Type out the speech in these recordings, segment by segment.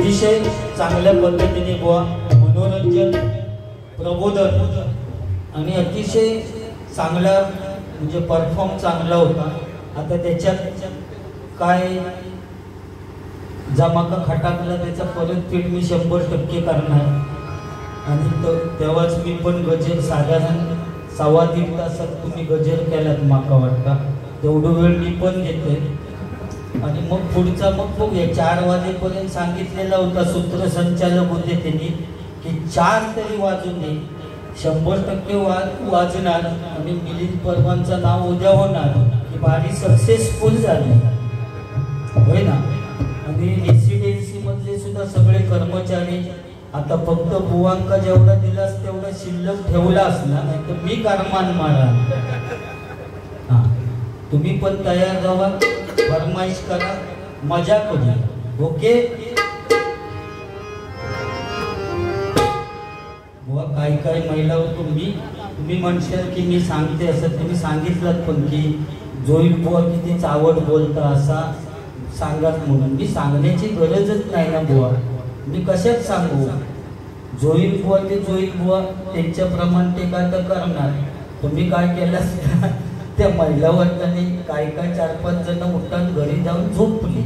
अतिशय चांगल्या पद्धतीने बुवा मनोरंजन प्रबोधन आणि अतिशय चांगला म्हणजे परफॉर्म चांगला होता। आता त्याच्यात काय जमाका खटाकला त्याचा परतफेड मी 100% करणार आणि तेव्हाच मी पण गजल साधारण 1.25 तासात तुम्ही गजल केलात माका वाटतं तेवढं वेळ मी पण घेतोय आणि मग पुढचा मग बघूया 4 वाजेपर्यंत सांगितलेला होता सूत्रसंचालक होते त्यांनी की 4 तरी वाजून दे 100% वाजणार आणि मिलिंद परवांचं नाव उद्या होणार की बारी सक्सेसफुल झाली होय ना। आणि रेसिडेन्सी मधले सुद्धा सगळे कर्मचारी आता फक्त बुवांका जेवढा दिलास तेवढा शिल्लक ठेवला असणार नाही तर मी कारमान मारा। हा तुम्ही पण तयार राहा फरमाईश करा मजा करू ओके। बुवा काय काय महिला तुम्ही म्हणशाल की मी सांगते असं तुम्ही सांगितलं पण की जोईल बुवा किती चावट बोलता असा सांगत म्हणून मी सांगण्याची गरजच नाही ना बुवा मी कशात सांगू जोईल बुवा ते जोईल बुवा त्यांच्याप्रमाणे ते काय तर करणार। तुम्ही काय केलं त्या महिला वर्गाने काय 4-5 जण उठून घरी जाऊन झोपली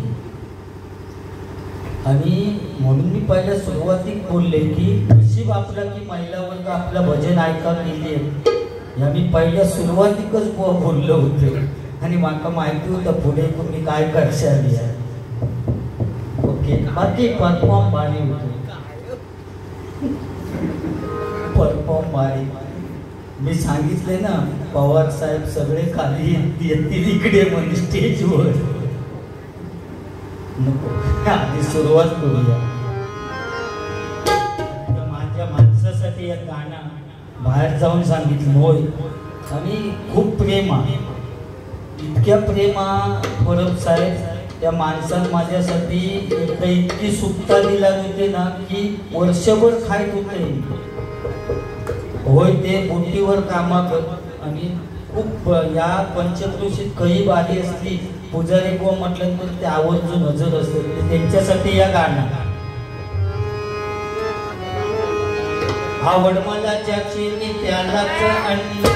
आणि म्हणून मी पहिल्या सुरुवातीत बोलले की नशीब आपला की महिला वर्ग आपला भजन ऐकायला गेली या मी पहिल्या सुरुवातीकच बोललो होते आणि मला माहिती होतं पुढे तुम्ही काय करशाल ओके। बाकी परफॉर्म भारी होतो परफॉर्म भारी मी सांगितले ना पवार साहेब सगळे खाली येतील इकडे म्हणजे स्टेजवर नको आधी सुरुवात करूया। माझ्या माणसासाठी एक गाणं बाहेर जाऊन सांगितलं होय आणि खूप प्रेम आहे इतक्या प्रेमा परब साहेब त्या माणसानं माझ्यासाठी इतकी सुखता दिला होते ना की वर्षभर खायत होते होय ते बोटीवर कामा करत आणि खूप या पंचक्रोशीत काही बारी असली पुजारी बुवा म्हटलं तर ते आवर्जून हजर असतात त्यांच्यासाठी या गाणं आवड मला ज्याची मी त्यालाच आणली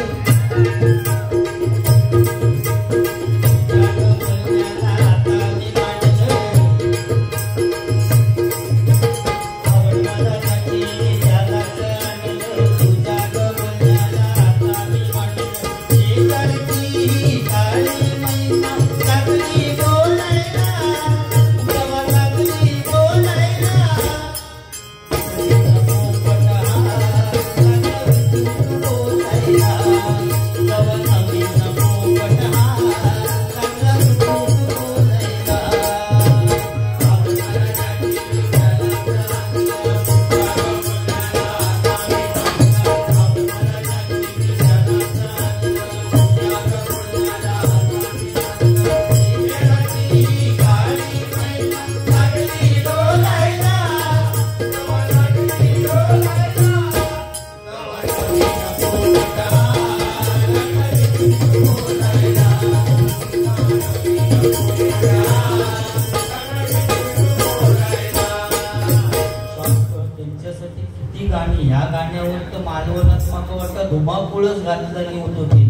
धुमाकूळच घातलेली होतो ती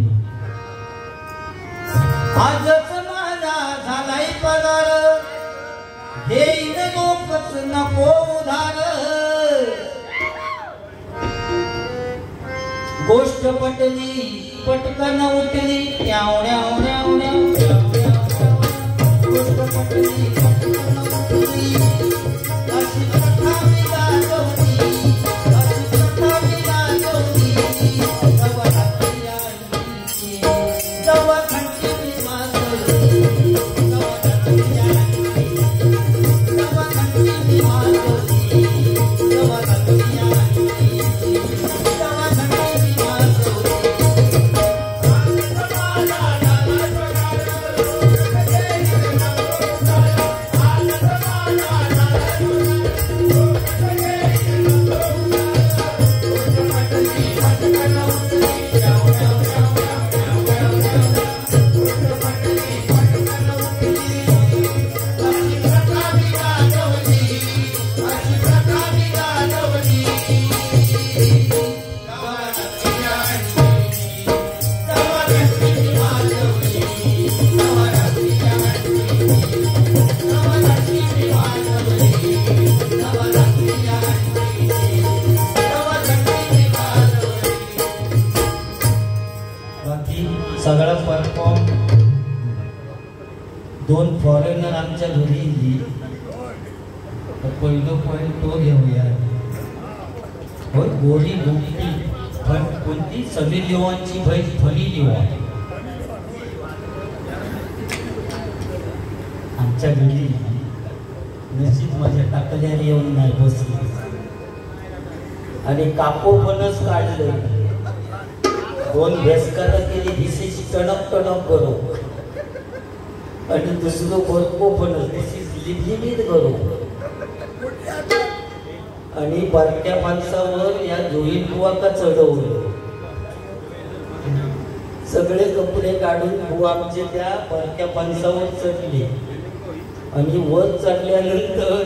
आजच माझा झालाय पगार हे लोकच नको उधार गोष्ट पटली पटकन उठली गोष्ट पटली पटकन उठली अशी कथा मी गाजवली La घरी येईल तर पहिलं पॉईंट तो घेऊया. होय, गोरी गोपी कोणती सनी लिओनची बहीण फनी लिओन आमच्या घरी नशीब माझ्या टाकल्यावर येऊन नाही बसली आणि कापो फणस काढले. 2 भेसकाला केली दिसेची टणक टणक करू आणि दुसरं बरको फणस दिसेच लिबलिबीत करू आणि बारक्या माणसावर या जोईन बुवाका चढवलं. सगळे कपडे काढून बुवा आमचे त्या बारक्या माणसावर चढले आणि वर चढल्यानंतर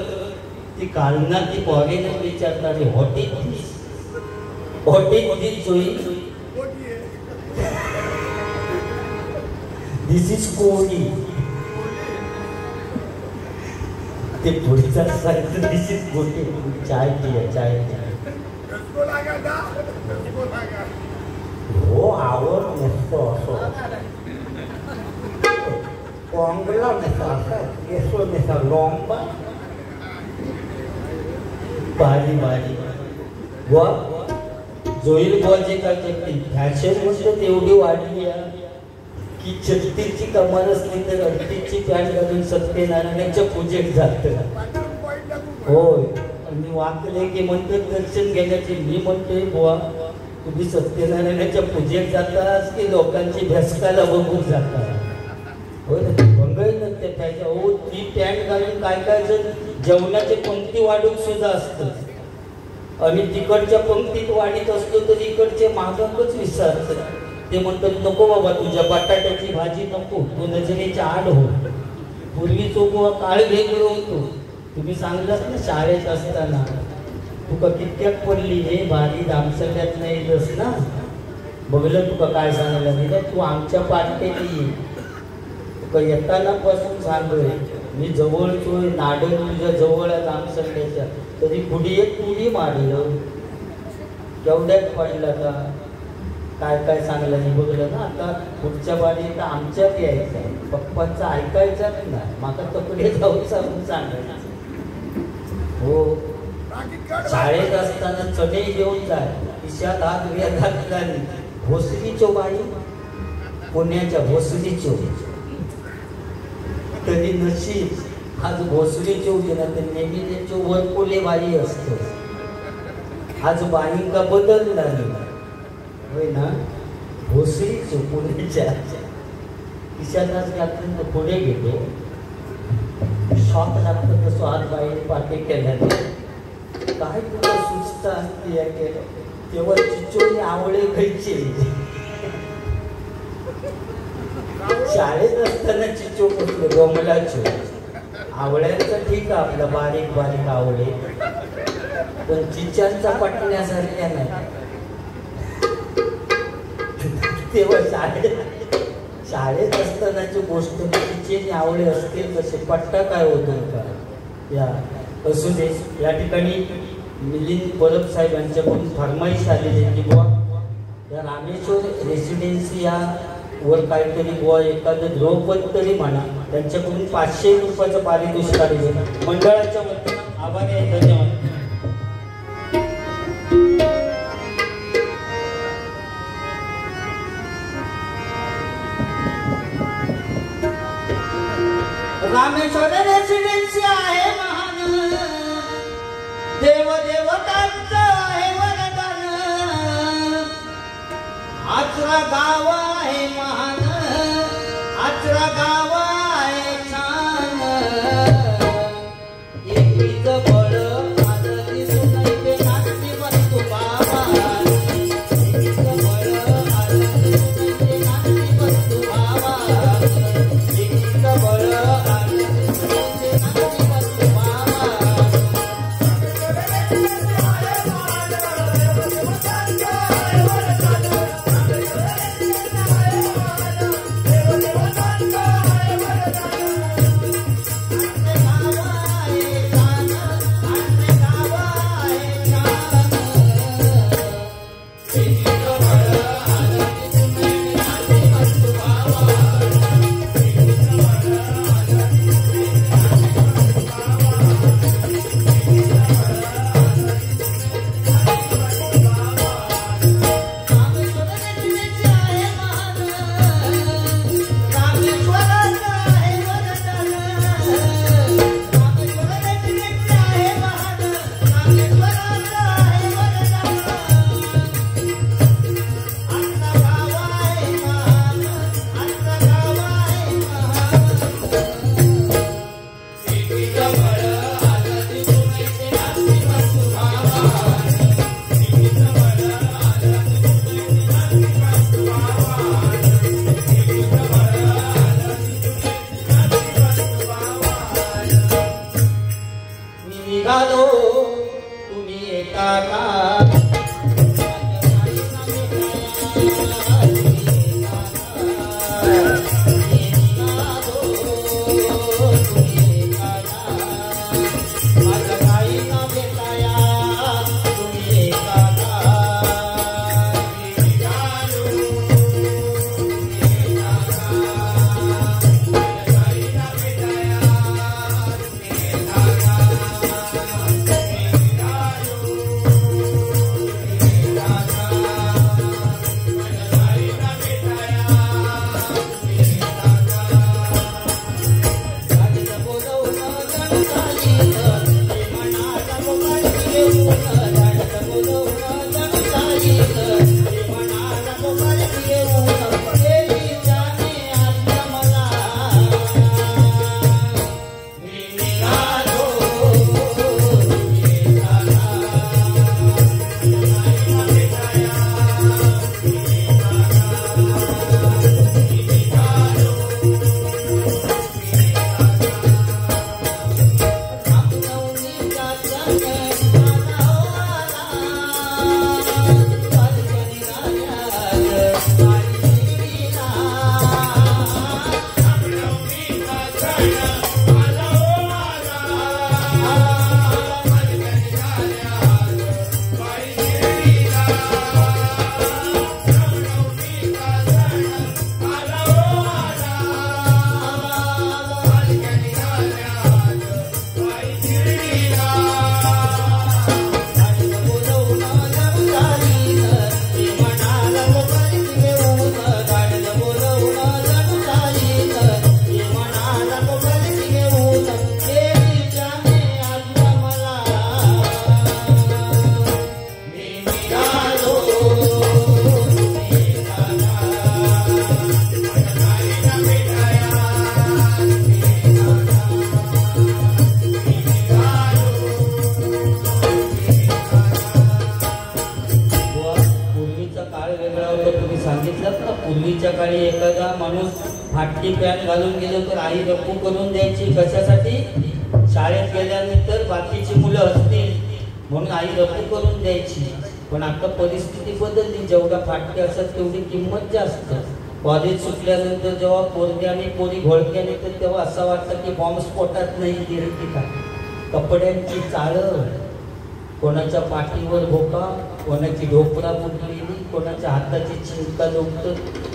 ती कालना ती बॉगेने विचारतात हॉटेल जोई दिस इज कोहली. ते पुढचा सांगतो दिस इज गोटे चाय पिया चाय हो आवड नसतो असो कोंगला नसा केसो नसा लोंबा भारी भारी बुवा जोईल बुवाची काय करते फॅशन म्हणजे तेवढी वाढली की 36ची कमाल असली तर 38ची पॅन्ट घालून सत्यनारायणाच्या पूजेत जात. होय, आणि वाकले की म्हणतात दर्शन घेण्याचे. मी म्हणतोय बुवा तुम्ही सत्यनारायणाच्या पूजेत जातास की लोकांची भेसकाला बघून जाता. होय ना, भंगही नसते त्याच्या. हो, ती पॅन्ट घालून काय काय जण जेवणाची पंक्ती वाढून सुद्धा असतं आणि तिकडच्या पंक्तीत वाढीत असतो तर इकडचे मागकच विसरतात. ते म्हणतात नको बाबा तुझ्या बटाट्याची भाजी नको, तू नजरेच्या आड हो. पूर्वी तो काळ वेगळं होतो. तुम्ही सांगलात ना शाळेत असताना तुका कितक्यात पडली हे भारी दामसल्यात नाही येतस ना. बघलं तुका काय सांगलं नाही तू आमच्या पाठकेली तुका येताना पासून सांगलोय मी जवळचोय नाडन तुझ्या जवळ दामसल्याच्या तरी पुढी एक तुडी मारलं केवढ्यात पडला का काय काय सांगलं नाही. बघलं ना आता पुढच्या बारी तर आमच्यात यायचं आहे. पप्पांचं ऐकायचंच नाही. माका तकडे जाऊन सांगायचं. हो, शाळेत असताना चणे घेऊन जाय खिशात हात घातला नाही. भोसरीचो बाई पुण्याच्या भोसरीचो तरी नशीब आज भोसरीचो गेला तर नेहमी त्यांची वरकोले बाई असतो. आज बाईंका बदलला नाही. होय ना, भोसरीचो पुण्याच्या खिशात हात घातलं तर पुढे गेलो. शॉक लागतं तसं हात बाईने पाठी केल्याने काय तुला सुचता असते केलं तेव्हा चिचोली आवळे खायचे. शाळेत असताना चिचो कुठलं गमलाचो आवळ्यांचं ठीक आहे आपलं बारीक बारीक आवळे पण चिच्यांचा पटण्यासारख्या नाही. तेव्हा शाळेत असतानाची गोष्ट चिचे आवळे असतील तसे पट्टा काय होतो का या असू दे. या ठिकाणी मिलिंद परब साहेब यांच्याकडून फरमाईश आलेली की बुवा या रामेश्वर रेसिडेन्सी या वर काहीतरी बुवा एखादं ध्रुवपद तरी म्हणा. त्यांच्याकडून 500 रुपयाचं पारितोषिक आलेले मंडळाच्या वतीनं आभारी आहे. धन्यवाद. रामेश्वर रेसिडेन्सी आहे महान देव देवतांचं आहे वरदान. आचरा गाव आहे महान आचरा गाव आहे छान. एकीच बळ आदरी सुनैके नाचती बसतो बाबा. एकीच बळ आदरी सुनैके नाचती बसतो बाबा. एकीच बळ Hey, निघालो तुम्ही एका का पूर्वीच्या काळी एखादा माणूस फाटकी पॅन्ट घालून गेलो तर आई रप्पू करून द्यायची. कशासाठी? शाळेत गेल्यानंतर बाकीची मुलं असतील म्हणून आई रप्पू करून द्यायची. पण आता परिस्थिती बदलली. जेवढा फाटके असतात तेवढी किंमत जास्त. कॉलेज सुटल्यानंतर जेव्हा पोरगे आणि पोरी घोळक्या निघतात तेव्हा असं वाटतं की बॉम्ब स्फोटात नाही गेली की काय. कपड्यांची चाळं, कोणाच्या पाठीवर भोका, कोणाची ढोपरा फुटलेली, कोणाच्या हाताची चिंता लोकत,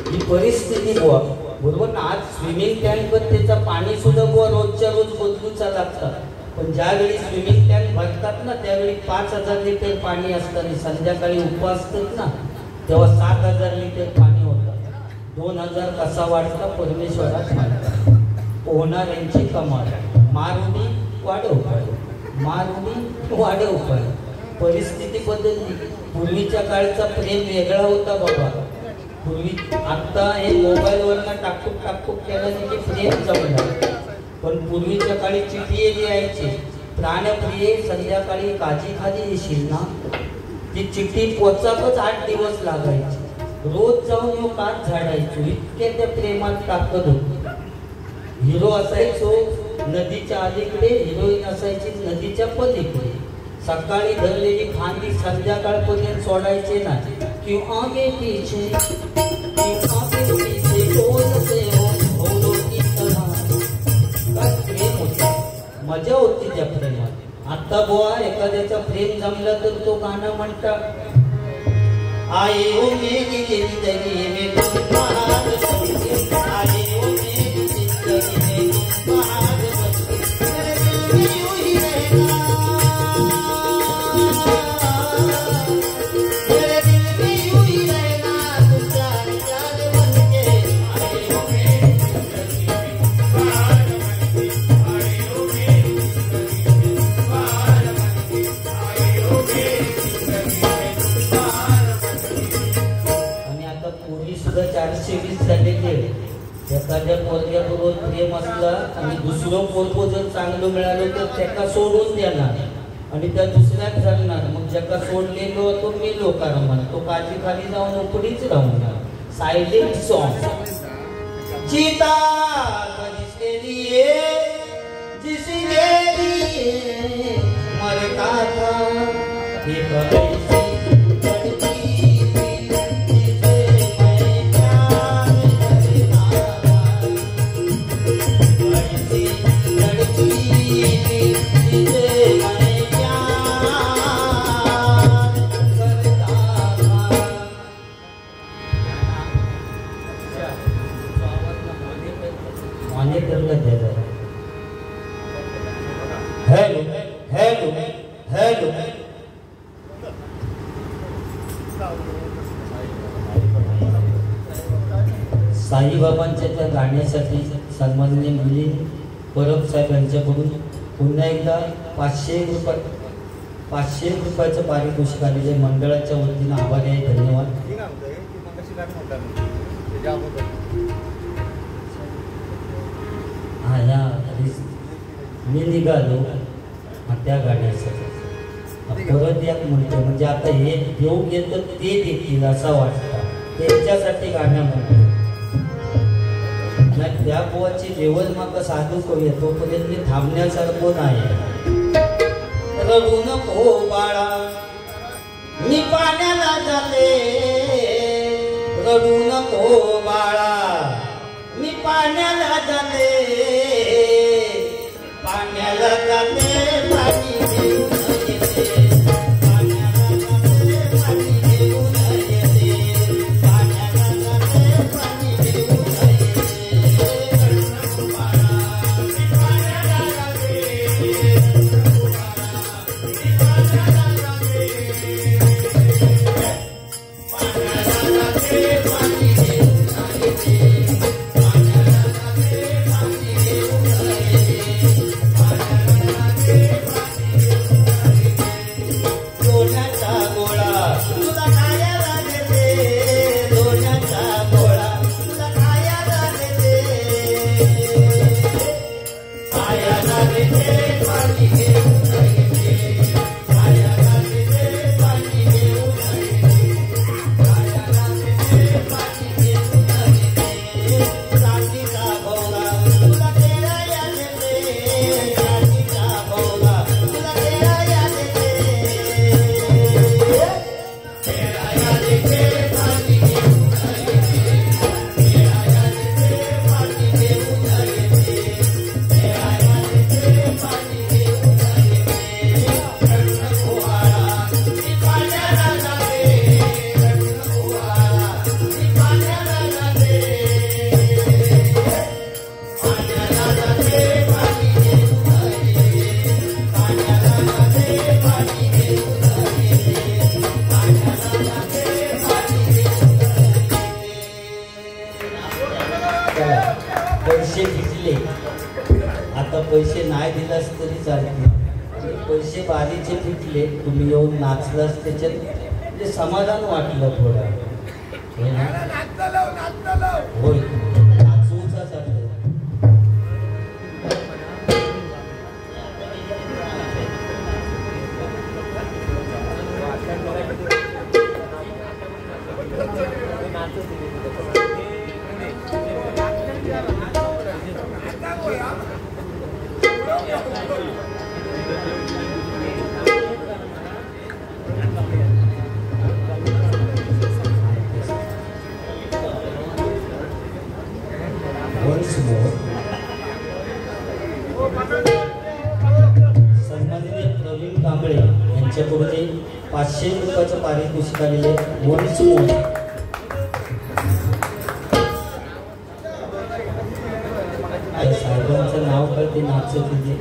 ही परिस्थिती बुवा. बरोबर ना. आज स्विमिंग टँकवर त्याचं पाणी सुद्धा बुवा रोजच्या रोज बदलूचा लागतात. पण ज्यावेळी स्विमिंग टँक भरतात ना त्यावेळी 5000 लिटर पाणी असतं आणि संध्याकाळी उपवास असतात ना तेव्हा 7000 लिटर पाणी होतं. 2000 कसा वाढता परमेश्वरात मानतात. पोहणाऱ्यांची कमाल. मारुनी वाढव, मारुनी वाढव. पण परिस्थिती बदलली. पूर्वीच्या काळचा प्रेम वेगळा होता बाबा. पूर्वी आता हे मोबाईलवरनं टाकूक केल्याने की प्रेम जमलं. पण पूर्वीच्या काळी चिठ्ठी लिहायची. प्राणप्रिये संध्याकाळी काजी खाली येशील ना. ती चिठ्ठी पोचाकच 8 दिवस लागायची. रोज जाऊन येऊ काच झाडायचो. इतके त्या प्रेमात ताकद होती. हिरो असायचो नदीच्या अलीकडे, हिरोईन असायची नदीच्या पलीकडे. सकाळी धरलेली फांदी संध्याकाळपर्यंत सोडायचे नाही. क्यों आगे पीछे, क्यों आगे पीछे बोलते हो भोलों की तरह. काय प्रेम होतं, मजा होती त्या प्रेमात. आता बुवा एखाद्याचा प्रेम जमला तर तो गाणं म्हणतात, आए हो मेरी जिंदगी में तुम बाहर बसके, आए हो मेरी जिंदगी में तुम बाहर बसके, मेरे दिल में यूं ही रहना, मेरे दिल में यूं ही रहना, तुम चार चार बनके, आए हो मेरी जिंदगी में बाहर बसके, आए हो मेरी जिंदगी में बाहर बसके, आए हो मेरी जिंदगी में बाहर. आणि आता पूर्वी सुद्धा 420 झालेले. एखाद्या पोरग्याबरोबर प्रेम असला आणि दुसरं पोरगो जर चांगलं मिळालं तर त्याला सोडून देणार आणि त्या दुसऱ्याच जगणार. मग ज्याका सोडलेलो तो मेलो कारण तो काजी खाली जाऊन उकडीच राहणार. Silent song. जीता जिसके लिए हेलो हेलो हेलो साईबाबांच्या त्या गाण्यासाठी सन्माननीय मिलिंद परब साहेब यांच्याकडून पुन्हा एकदा 500 रुपयाचं पारितोषिक आलेले मंडळाच्या वतीनं आभारी आहे. धन्यवाद. हा या मी निघालो त्या गाण्यासाठी परत एक म्हणतो म्हणजे आता हे देऊ घेतं ते देतील असं वाटतं त्यांच्यासाठी गाण्या म्हणतो नाही त्या पोवाची लेवल माका साधू करूया तोपर्यंत मी थांबण्यासारखं नाही. रडू नको बाळा मी पाण्याला जाते रडू नको बाळा मी पाण्याला जाते पाण्याला जाते पाणी घेऊन येते पाण्याला जाते पाणी घेऊन येते पाण्याला जाते पाणी घेऊन येते रडू नको बाळा मी पाण्याला जाते पैसे फिटले आता पैसे नाही दिलास तरी चालते पैसे बारीचे फिटले तुम्ही येऊन नाचलास त्याच्यात म्हणजे समाधान वाटलं थोडं होय नाचूचा चाललं सन्माननीय प्रवीण कांबळे यांच्याकडून 500 रुपयाचं पारितोषिक आलेले वन्स मोर साहेबांचं नाव काय ते नाचत होते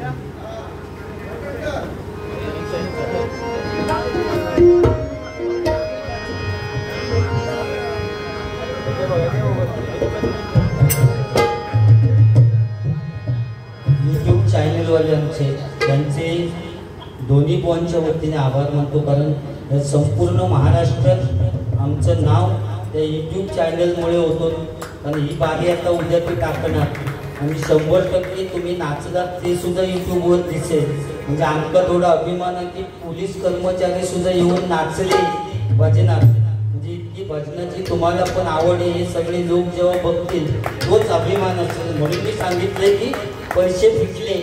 यूट्यूब चॅनलवाल्यांचे त्यांचे दोन्ही पॉईंटच्या वतीने आभार मानतो कारण संपूर्ण महाराष्ट्रात आमचं नाव त्या यूट्यूब चॅनलमुळे होतं कारण ही बारी आता उद्या ते टाकणार आणि 100% तुम्ही नाचलात ते सुद्धा यूट्यूबवर दिसेल म्हणजे आमचा थोडा अभिमान आहे की पोलीस कर्मचारी सुद्धा येऊन नाचले भजनात म्हणजे इतकी भजनाची तुम्हाला पण आवड आहे हे सगळे लोक जेव्हा बघतील तोच अभिमान असेल म्हणून मी सांगितले की पैसे फिटले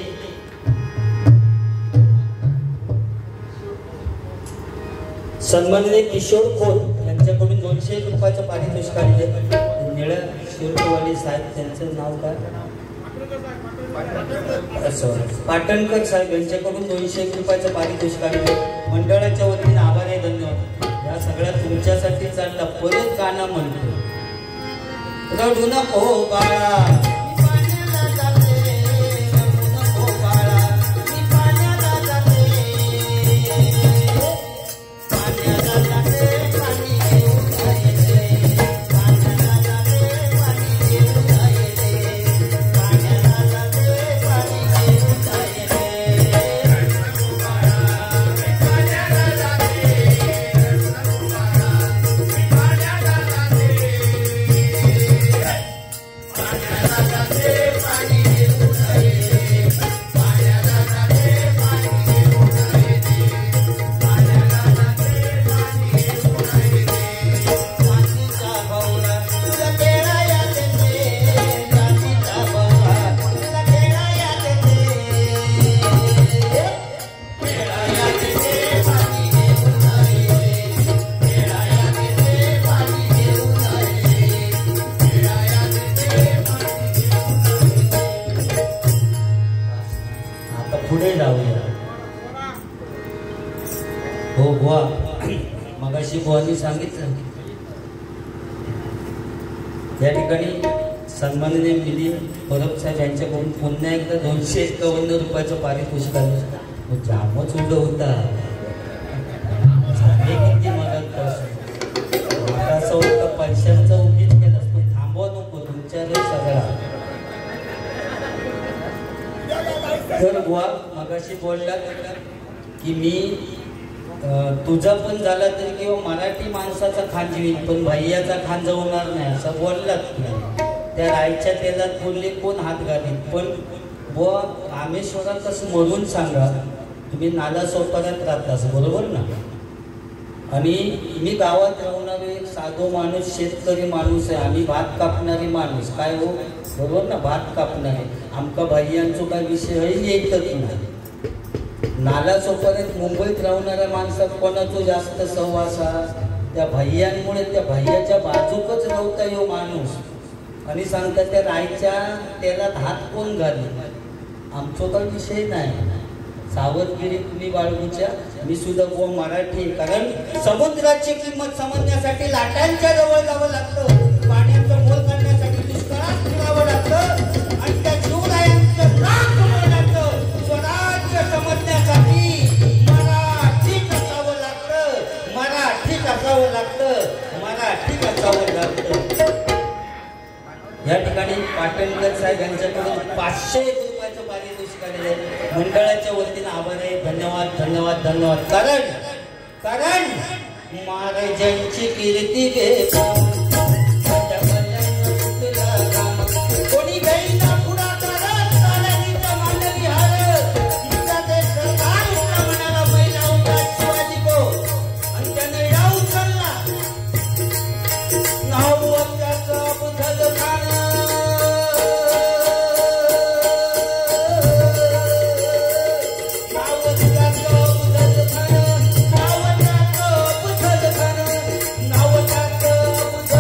सन्माननीय किशोर खोत यांच्याकडून 200 रुपयाचं पारितोषिक आलेले निळ्या शिरवाडी साहेब, त्यांचं नाव काय पाटणकर साहेब यांच्याकडून 200 रुपयाचं पारितोषिक आलेले मंडळाच्या वतीने आभार आहे, धन्यवाद। या सगळ्या तुमच्यासाठी चालला परत गाणं म्हणतो, रडू नको बाळा पुढे जाऊया। हो बुवा, मगाशी बुवानी सांगितलं या ठिकाणी सन्माननीय मिलिंद परब साहेब यांच्याकडून पुन्हा एकदा 251 रुपयाचं पारितोषिक आलं। जामच उडं होता किती मदत आता असं होतं पैशांचा उगीच केला, थांबवा नको तुमच्या सगळा। तर बुवा मगाशी बोलला की मी तुझा पण झाला तरी किंवा मराठी माणसाचा खान जिवीन पण भैयाचा खान जवणार नाही असं बोललात नाही। त्या रायच्या तेलात बोलले कोण हात घालीत, पण बुवा रामेश्वरातच म्हणून सांगा तुम्ही नाला सोपाऱ्यात राहतास बरोबर ना, आणि मी गावात राहणारे एक साधो माणूस शेतकरी माणूस आहे, आम्ही भात कापणारे माणूस काय हो बरोबर ना, भात कापणारे आमका भैयांचा काय विषय येतच नाही। नाला सोपाऱ्यात मुंबईत राहणाऱ्या माणसात कोणाचा जास्त सहवास त्या भैयांमुळे, त्या भैयाच्या बाजूकच राहता यो माणूस, आणि सांगतात त्या रायच्या तेलात हात कोण घाले, आमचा काही विषय नाही। सावधगिरी तुम्ही बाळगूच्या, मी सुद्धा बुवा मराठी, कारण समुद्राची किंमत समजण्यासाठी लाटांच्या जवळ जावं लागतं, पाण्याचं मोल करण्यासाठी दुष्काळात फिरावं लागतं, आणि त्या जीवरायांचं नाक मिळण्याचं स्वराज्य समजण्यासाठी मराठीत असावं लागतं, मराठीत असावं लागतं, मराठीत असावं लागतं। या ठिकाणी पाटणकर साहेब यांच्याकडून 500 रुपयाचं पारितोषिक आलेलं आहे, मंडळाच्या वतीने आभार आहे, धन्यवाद धन्यवाद धन्यवाद। कारण महाराजांची कीर्ती कोणी गाईला पुढाकार चालणीचा मांडली हार, तिचा ते सरदार उठला म्हणाला पहिला होता शिवाजी को, आणि त्याने डाव उचलला नाव त्याचा बुधल खान, नाव त्याचं बुधल खान, नाव त्याचं बुधल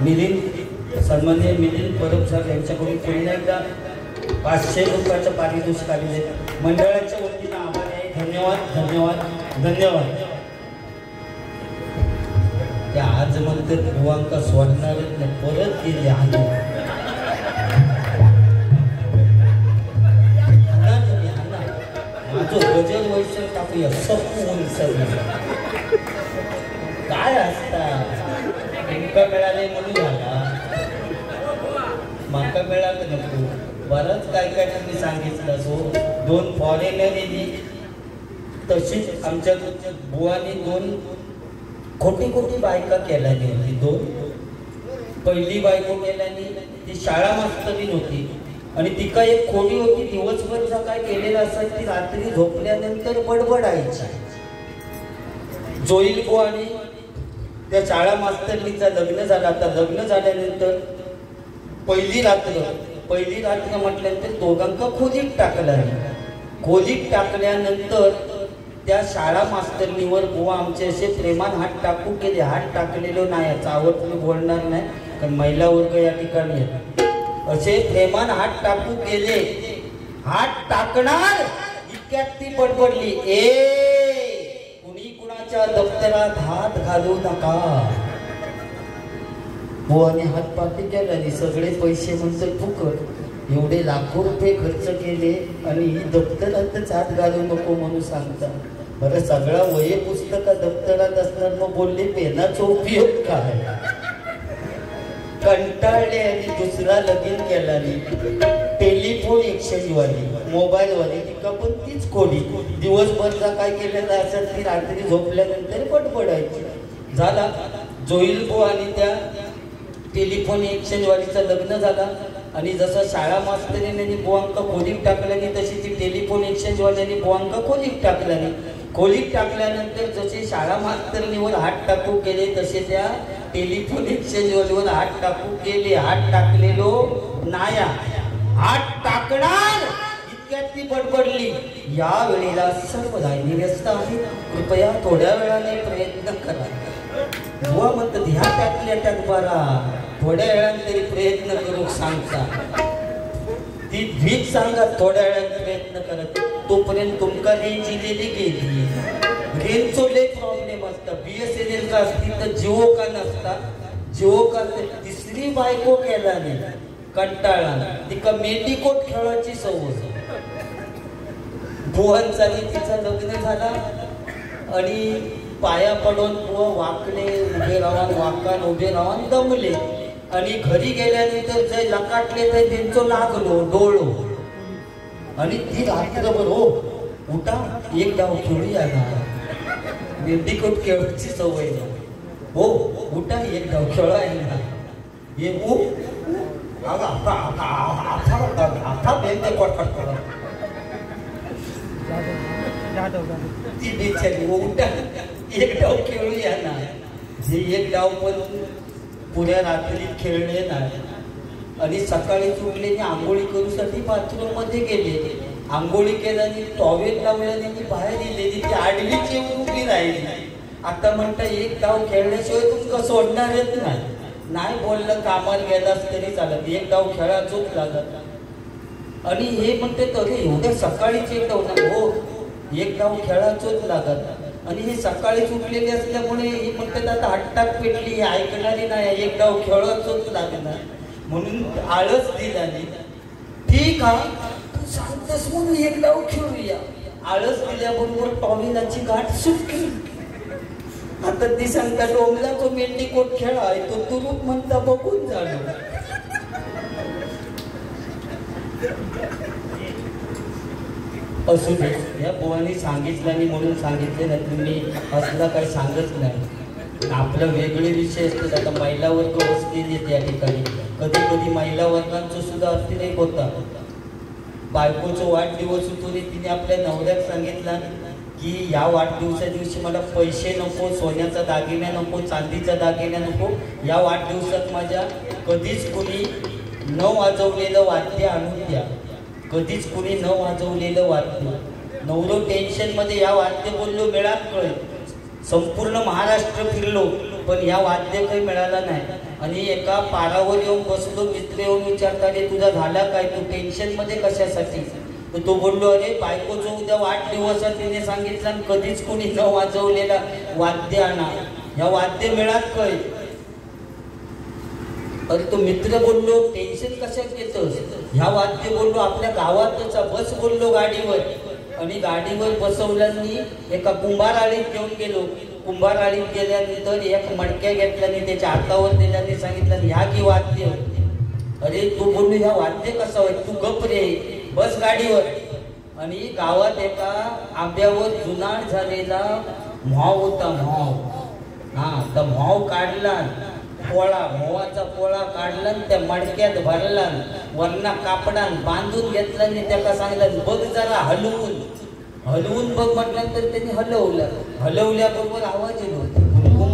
मिलिंद सन्माननीय मिलिंद परब साहेब यांच्याकडून पुन्हा एकदा 500 रुपयाचं पारितोषिक आलेले मंडळाच्या वतीनं आभार आहे. धन्यवाद धन्यवाद धन्यवाद. त्या आज म्हणतात भुवांका सोडणारच नाही, परत गेले आणि माझं गजल वैश्य टाकूया सपून काय असतात नेमका मिळाले म्हणून झाला माका मिळालं नको. बरंच काय काय तुम्ही सांगितलं. सो 2 फॉरेनर तशीच आमच्या बुवानी 2 खोटी खोटी बायका केल्याने होती. 2 पहिली बायको केल्याने ती शाळा मास्तरीण होती आणि तिका एक खोडी होती. दिवसभर काय केलेलं असायचं ती रात्री झोपल्यानंतर बडबडायची. जोईल को आणि त्या शाळा मास्तरीचा लग्न झालं. आता लग्न झाल्यानंतर पहिली रात्र म्हटल्यानंतर दोघांका खोलीत टाकला. खोलीत टाकल्यानंतर त्या शाळा मास्तरणीवर बुवा आमचे असे प्रेमान हात टाकू केले. हात टाकलेलो नाही याचा आवड तुम्ही बोलणार नाही कारण महिला वर्ग या ठिकाणी आहे. असे प्रेमान हात टाकू केले. हात टाकणार इतक्यात ती बडबडली, ए कुणी कुणाच्या दप्तरात हात घालू नका. बुवाने हात पाठी केला आणि सगळे पैसे म्हणतात फुकट. एवढे लाखो रुपये खर्च केले आणि ही दप्तरातच हात घालू नको म्हणून सांगता. बरं सगळा वही पुस्तका दप्तरात असणार मग बोलले पेनाचा उपयोग काय. कंटाळले आणि दुसरा लगीन केला. टेलिफोन एक्सचेंज वाली मोबाईल वाली तिका पण तीच खोडी. दिवसभरचा काय केलेलं असेल ती रात्री झोपल्यानंतर बडबडायची. झाला जोईलबो आणि त्या टेलिफोन एक्सचेंज वालीचं लग्न झाला आणि जसं शाळा मास्तरीने बुवांका खोलीत टाकल्याने तशी ती टेलिफोन एक्सचेंज वाल्याने बुवांका खोलीत टाकल्याने. खोलीत टाकल्यानंतर जसे शाळा मास्तरणीवर हात टाकू केले तसे त्या टेलिफोन एक्सचेंज वालीवर हात टाकू केले. हात टाकलेलो नाया हात टाकणार इतक्यात ती बडबडली, या वेळेला सर्व लाईनी व्यस्त आहेत, कृपया थोड्या वेळाने प्रयत्न करा. बुवा म्हणतात ह्या त्यातल्या त्यात बरा थोड्या वेळाने तरी प्रयत्न करू सांगता. ती भीक सांगा थोड्या वेळाने प्रयत्न करत. तोपर्यंत तुमका रेंज दिलेली गेली. रेंजचो लय प्रॉब्लेम असता. BSNL का असती तर जिओ का नसता. जिओ का तिसरी बायको केला नाही कंटाळा. तिका मेडिकोट खेळायची सवय. बुवांचा तिचं लग्न झाला आणि पाया पडून बुवा वाकले उभे राहून वाकान उभे राहून दमले आणि घरी गेल्यानंतर जे लकाटले तर त्यांचं लागलो डोळो आणि ती रात्रभर हो उठा एक डाव खेळूया ना. मेडिकोट खेळायची सवय हो उठा एक डाव खेळाय ना. हे ती बिचारी उठा एक डाव खेळूया ना. हे एक डाव पण पुऱ्या रात्रीत खेळले नाही आणि सकाळी उठले आंघोळी करूसाठी बाथरूम मध्ये गेले. आंघोळी केल्याने टॉवेल लावल्याने बाहेर गेलेली ती आडवीच येऊन उभी राहिली. आता म्हणता एक डाव खेळल्याशिवाय तुमका सोडणारच नाही. नाही बोललं कामाला गेलास तरी चालत एक डाव खेळा चूक लागत. आणि हे म्हणते तरी एवढ्या सकाळीच एक डाव ना हो एक डाव खेळा चूक लागत. आणि हे सकाळीच उठलेले असल्यामुळे हे म्हणतात आता हट्टात पेटली हे ऐकणारी नाही. एक डाव खेळा चूक लागणार म्हणून आळस दिला नाही. ठीक आहे तू सांगतस म्हणून एक डाव खेळूया. आळस दिल्याबरोबर टॉवेलाची गाठ सुटली. आता ती सांगता डोमला तो मेंढीकोट खेळा आहे तो तुरूप म्हणता बघून झालो. असू दे या बुवानी सांगितलं आणि म्हणून सांगितले नाही. तुम्ही असला काही सांगत नाही. आपला वेगळे विषय असतात. आता महिला वर्ग बसलेले त्या ठिकाणी कधी कधी महिला वर्गांचा सुद्धा अतिरेक होता. बायकोचा वाढदिवस होतो तिने आपल्या नवऱ्यात सांगितलं की या वाढदिवसा दिवशी मला पैसे नको, सोन्याचा दागिना नको, चांदीचा दागिना नको. या वाढदिवसात माझ्या कधीच कुणी न वाजवलेलं वाद्य आणून द्या. कधीच कुणी न वाजवलेलं वाद्य. नवरो टेन्शन मध्ये या वाद्य बोललो मेळात कळेल. संपूर्ण महाराष्ट्र फिरलो पण ह्या वाद्य काही मिळाला नाही. आणि एका पारावर येऊन बसलो, मित्र येऊन विचारता रे तुझा झाला काय, तू टेन्शन मध्ये कशासाठी. तर तो बोललो अरे बायकोचा उद्या वाढदिवस आहे, तिने सांगितलं आणि कधीच कोणी न वाजवलेला वाद्य आणा, ह्या वाद्य मिळात काय. अरे तो मित्र बोललो टेन्शन कशात घेतोस, ह्या वाद्य बोललो आपल्या गावातच बस बोललो गाडीवर. आणि गाडीवर बसवल्यानी एका कुंभाराळीत घेऊन गेलो. कुंभाराळीत गेल्यानंतर एक मडक्या घेतल्याने त्याच्या हातावर दिल्याने सांगितलं ह्या की वाद्य. अरे तू बोललो ह्या वाद्य कसं होय, तू गप रे बस गाडीवर. आणि गावात एका आंब्यावर जुनाट झालेला म्हाव होता, म्हाव. हा तर म्हाव काढला, पोळा मोवाचा पोळा काढला, त्या मडक्यात भरला, वरना कापडान बांधून घेतला आणि त्याला सांगितलं बघ जरा हलवून. हलवून बघ म्हटल्यानंतर त्यांनी हलवलं. हलवल्याबरोबर आवाज येतो गुम गुम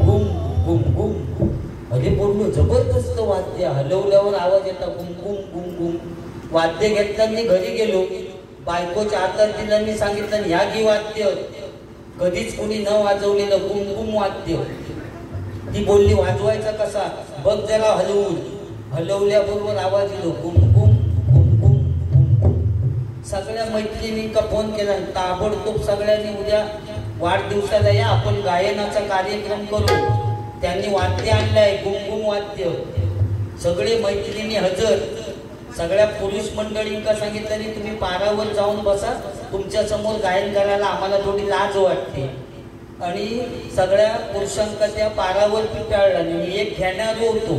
गुम गुम गुम. अरे बोललो जबरदस्त वाद्य, हलवल्यावर आवाज येता गुम गुम गुम गुम. वाद्य घेतल्याने घरी गेलो, बायकोच्या हातात दिल्याने सांगितलं ह्या घे वाद्य, कधीच कोणी न वाजवलेलं गुम गुम वाद्य. ती बोलली वाजवायचा कसा, बघ जरा हलवून. हलवल्याबरोबर आवाज येतो गुम गुम गुम गुम गुम गुम. सगळ्या मैत्रिणींना फोन केला, ताबडतोब सगळ्यांनी उद्या वाढदिवसाला या, आपण गायनाचा कार्यक्रम करू. त्यांनी वाद्य आणलंय गुम गुम वाद्य. सगळे मैत्रिणी हजर. सगळ्या पुरुष मंडळींना सांगितलं तुम्ही पारावर जाऊन बसा, तुमच्या समोर गायन करायला आम्हाला थोडी लाज वाटते. आणि सगळ्या पुरुषांका त्या पारावर पिटाळला आणि एक घेणारो होतो,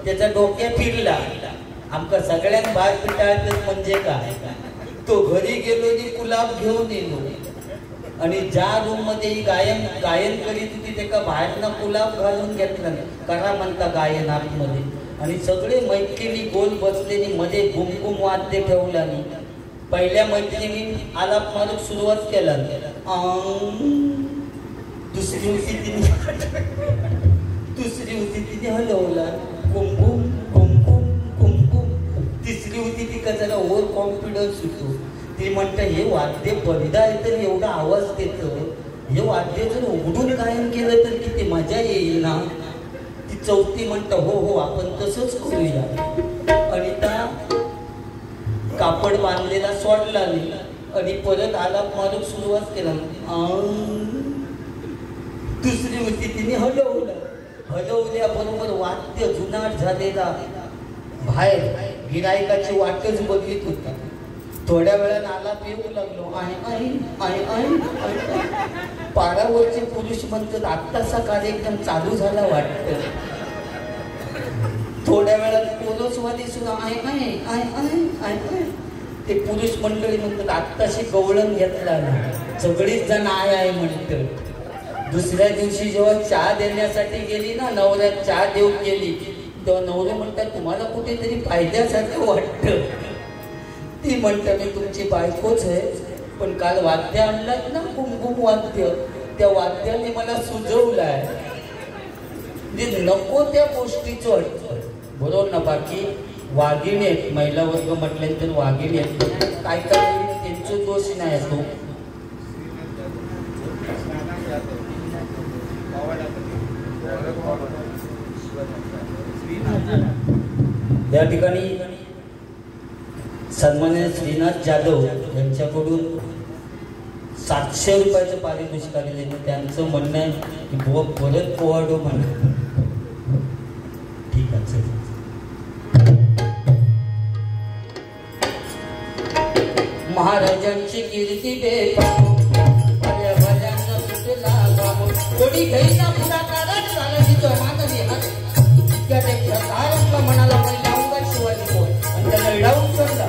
त्याचा डोक्या फिरला. आमका सगळ्यांना बाहेर पिटाळत म्हणजे काय. तो घरी गेलो आणि गुलाब घेऊन येलो. आणि ज्या रूम मध्ये गायन करीत होती त्याका बाहेरनं गुलाब घालून घेतलं, करा म्हणता गायन आतमध्ये. आणि सगळे मैत्रिणी गोल बसलेली, मध्ये गुमगुम वाद्य ठेवल्याने. पहिल्या मैत्रिणी आलाप मारून सुरुवात केला, दुसरी होती तिने हलवला कुमकुम कुमकुम कुमकुम. तिसरी होती ती का जरा ओव्हर कॉन्फिडन्स होतो, ती म्हणतं हे वाद्य बंद आहे तर एवढा आवाज देतं, हे वाद्य जर उघडून गायन केलं तर किती मजा येईल ना. ती चौथी म्हणतं हो हो आपण तसंच करूया. आणि त्या कापड बांधलेला सोडला नाही आणि परत आलाप मारून सुरुवात केला. दुसरी होती तिने हलवलं. हलवल्याबरोबर वाद्य जुनाट झालेला बाहेर गिरायकाची वाटच बघित होता. थोड्या वेळानं आलाप येऊ लागलो, पारावरचे पुरुष म्हणतात आत्ताचा कार्यक्रम चालू झाला वाटत. थोड्या वेळात पोरसवादी सुद्धा ते पुरुष मंडळी म्हणतात आत्ताशी गवळण घेतला ना, सगळीच जण आहे म्हणत. दुसऱ्या दिवशी जेव्हा चहा देण्यासाठी गेली ना, नवऱ्यात चहा देऊन गेली, तेव्हा नवरे म्हणतात तुम्हाला कुठेतरी पाहिल्यासारखं वाटतं. ती म्हणते मी तुमची बायकोच आहे, पण काल वाद्य आणलात ना गुमगुम वाद्य, त्या वाद्याने मला सुजवलाय. म्हणजे नको त्या गोष्टीचं वाटतं, बरोबर ना. बाकी वाघिणी आहेत, महिला वर्ग म्हटल्यानंतर वाघिणी आहेत, काय काय त्यांचा दोष नाही असतो. या ठिकाणी सन्माननीय श्रीनाथ जाधव यांच्याकडून 700 रुपयाचं पारितोषिक आलेलं आहे. त्यांचं म्हणणं आहे की बुवा परत पोवाडो म्हणा. ठीक आहे. महाराजांची कीर्ती बेपाऊ भल्या भल्यांना सुटला गाव. कोणी घेईना पुढाकारात झालं तिथं मानवी हात. त्यापेक्षा तारंग म्हणाला पहिला उगा शिवाजी कोण आणि त्याला लढावून सोडला.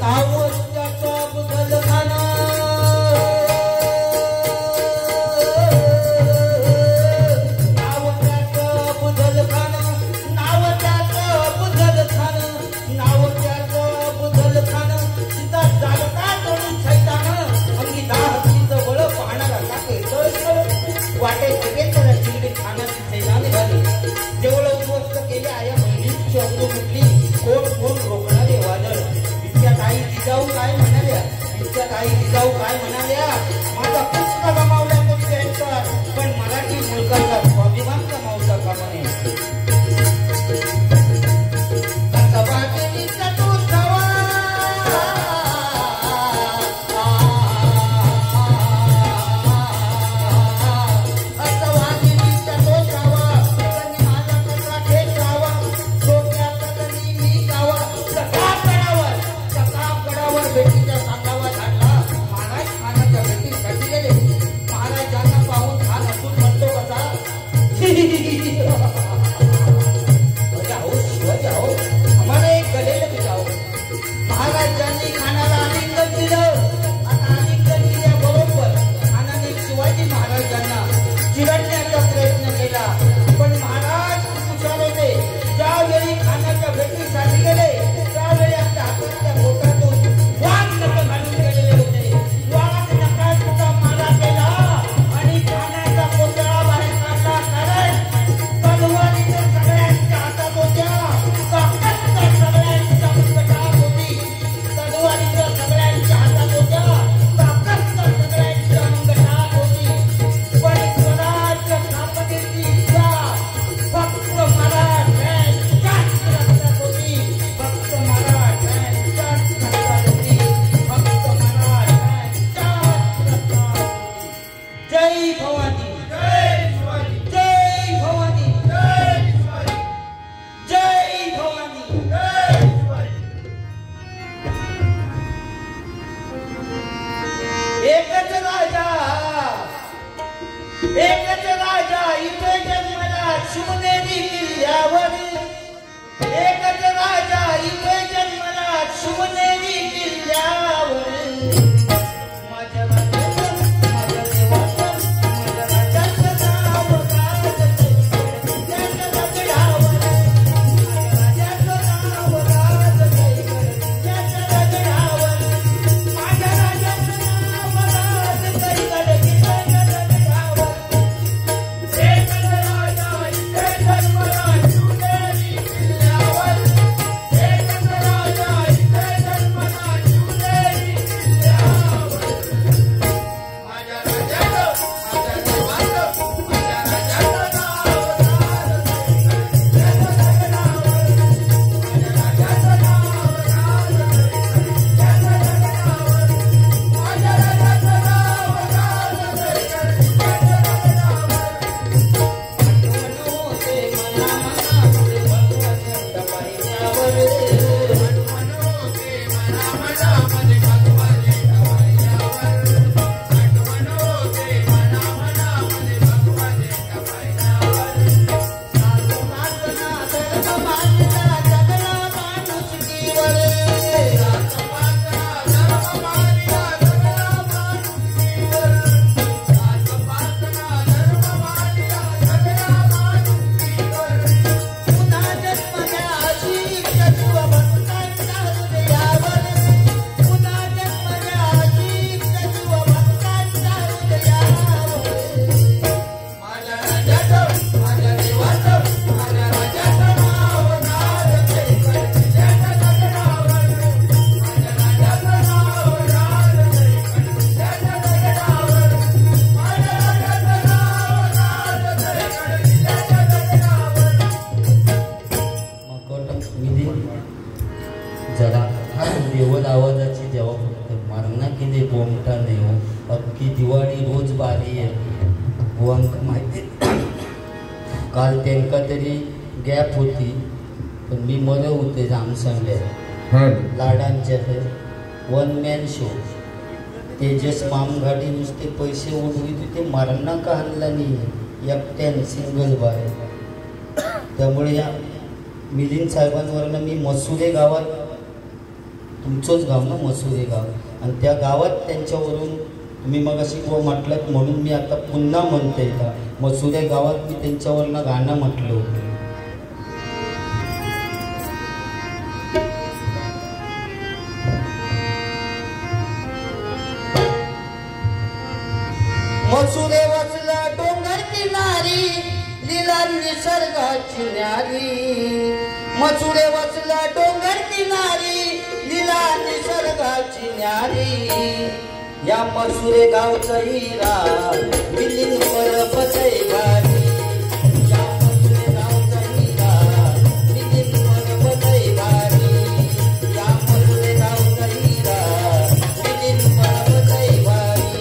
नाव त्याचा बुधल खाना, नाव त्याचं बुधल खाना, नाव त्याचं बुधल खाना, नाव त्याचं बुधल खाना. तिचा जागता तोडून छैतानं अंगी 10 हत्तीचं बळ पाहणारा टाके तळ वाटे सगळे त्याला चिंडी खाण्याची सैनाने झाली. जेवढं उद्ध्वस्त केले आया महिन्याची अवघ कुठली कोण कोण रोखणारे वादळ. इतक्या काही जिजाऊ काय म्हणाल्या, इतक्या काही जिजाऊ काय म्हणाल्या, माझा पुस्तक एकच राजा इथे जन्मला शिवनेरी किल्ल्यावर, एकच राजा इथे जन्मला शिवनेरी किल्ल्यावर. माझ्या राजाचं, माझ्या देवाचं, माझ्या राजाचं नाव गाजतंय गडकिल्ल्याच्या दगडावर. माझ्या राजाचं नाव गाजतंय गडकिल्ल्याच्या दगडावर. माझ्या राजाचं नाव गाजतंय गडकिल्ल्याच्या दगडावर. एकच राजा इथे जन्मला शिवनेरी किल्ल्यावर, एकच राजा इथे जन्मला शिवनेरी किल्ल्यावर. माझ्या राजाचं, माझ्या देवाचं, माझ्या राजाचं नाव गाजतंय गडकिल्ल्याच्या दगडावर. माझ्या राजाचं नाव गाजतंय गडकिल्ल्याच्या दगडावर. माझ्या राजाचं नाव गाजतंय गडकिल्ल्याच्या दगडावर. मनोते मना मनामध्ये भगवंत पाहिल्यावर, मनोते मना मनामध्ये भगवंत पाहिल्यावर, मनोते मना मनामध्ये भगवंत पाहिल्यावर. साधू मातना धर्म मानला जगला माणुसकीवर, साधू मातना धर्म मानला जगला माणुसकीवर, साधू मातना धर्म मानला जगला माणुसकीवर. पुन्हा जन्मल्या अशी सजीव भक्तांच्या हृदयावर, पुन्हा जन्मल्या अशी सजीव भक्तांच्या हृदयावर. माझ्या राजाचं, माझ्या देवाचं, माझ्या राजाचं नाव गाजतंय गडकिल्ल्याच्या दगडावर. माझ्या राजाचं नाव गाजतंय गडकिल्ल्याच्या दगडावर. माझ्या राजाचं नाव गाजतंय गडकिल्ल्याच्या दगडावर. जरा हा देवल आवाजाची जेव्हा फक्त मारणा केले बोमटा नाही हो. अख्खी दिवाळी रोज बारी आहे बुवांक माहिती. काल त्यांका तरी गॅप होती पण मी मर होते जामसंड्या लाडांच्या वन मॅन शो. तेजस मामगाडी नुसते पैसे उडवीत ते मारणा का आणला नाही एकट्याने सिंगल बाय. त्यामुळे या मिलिंद साहेबांवरनं मी मसुरे गावात, तुमचंच गाव ना मसुरे गाव, आणि त्या गावात त्यांच्यावरून तुम्ही मग अशी म्हटलं म्हणून मी आता पुन्हा म्हणते का मसुरे गावात मी त्यांच्यावरनं गाणं म्हटलं होतं. मसुरे वाचला डोंगर किनारी लीला निसर्गाची न्यारी. मसुरे वाचला डोंगर किनारी लीला निसर्गाची न्यारी. या मसुरे गावचा हिरा मिलिंद परबतय घारी. या मसुरे गावचा हिरा मिलिंद परबतय घारी. या मसुरे गावचा हिरा मिलिंद परबतय घारी.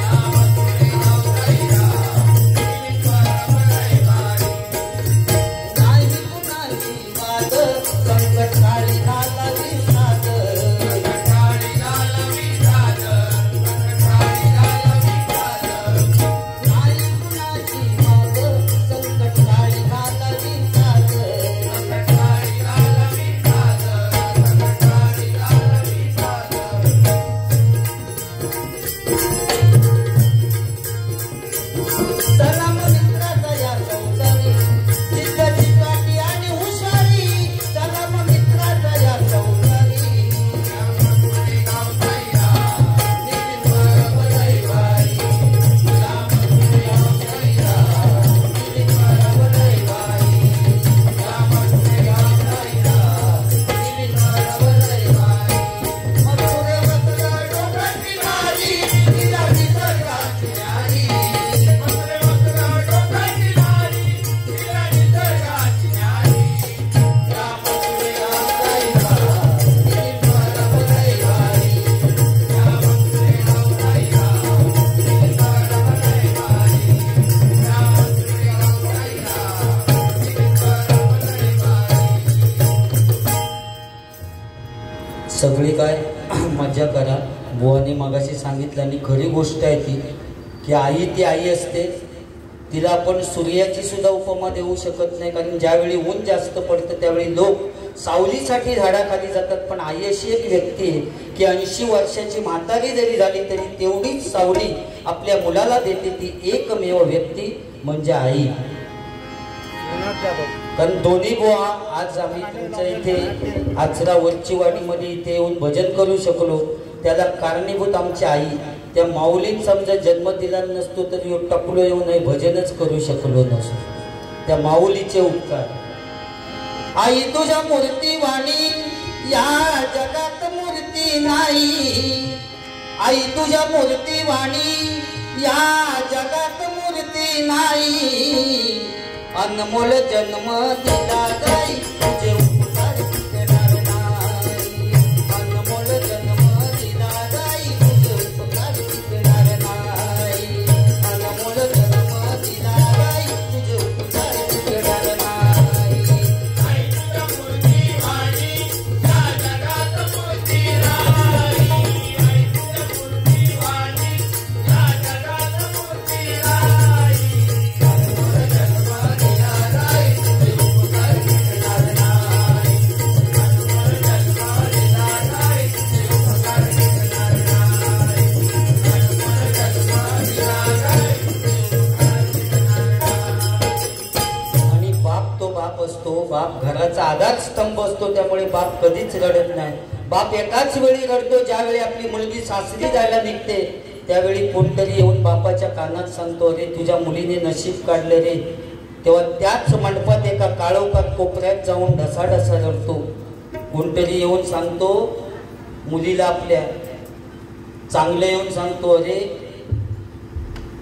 Yeah. सगळी काय मजा करा. बुवाने मगाशी सांगितलं आणि खरी गोष्ट आहे ती की आई ती आई असते. तिला आपण सूर्याची सुद्धा उपमा देऊ शकत नाही, कारण ज्यावेळी ऊन जास्त पडतं त्यावेळी लोक सावलीसाठी झाडाखाली जातात. पण आई अशी एक व्यक्ती आहे की 80 वर्षाची म्हातारी जरी झाली तरी तेवढीच सावली आपल्या मुलाला देते. ती एकमेव व्यक्ती म्हणजे आई. कारण दोन्ही बुवा आज आम्ही तुमच्या इथे आचरा वरचीवाडीमध्ये इथे येऊन भजन करू शकलो त्याला कारणीभूत आमची आई. त्या माऊलीत समजा जन्म दिला नसतो तरी टपलो येऊन भजनच करू शकलो नसतो. त्या माऊलीचे उपकार. आई तुझ्या मूर्ती वाणी या जगात मूर्ती नाही. आई तुझ्या मूर्ती वाणी या जगात मूर्ती नाही. अनमोल जन्म दिला जाई तुझे उपकार फिटणार नाही. अनमोल जन्म दिला जाई तुझे उपकार फिटणार नाही. अनमोल जन्म दिला जाई तुझे उपकार फिटणार नाही. आई तुझ्या मूर्ती वाणी या जगात मूर्ती नाही. आई तुझ्या मूर्ती वाणी या जगात मूर्ती नाही. अनमोल जन्म असतो. बाप घराचा आधारस्तंभ असतो. त्यामुळे बाप कधीच रडत नाही. बाप एकाच वेळी रडतो ज्यावेळी आपली मुलगी सासरी जायला निघते. त्यावेळी कोणतरी येऊन बापाच्या कानात सांगतो, अरे तुझ्या मुलीने नशीब काढलं रे. तेव्हा त्याच मंडपात एका काळोखात कोपऱ्यात जाऊन ढसाढसा रडतो. कोणतरी येऊन सांगतो मुलीला आपल्या, चांगलं येऊन सांगतो, अरे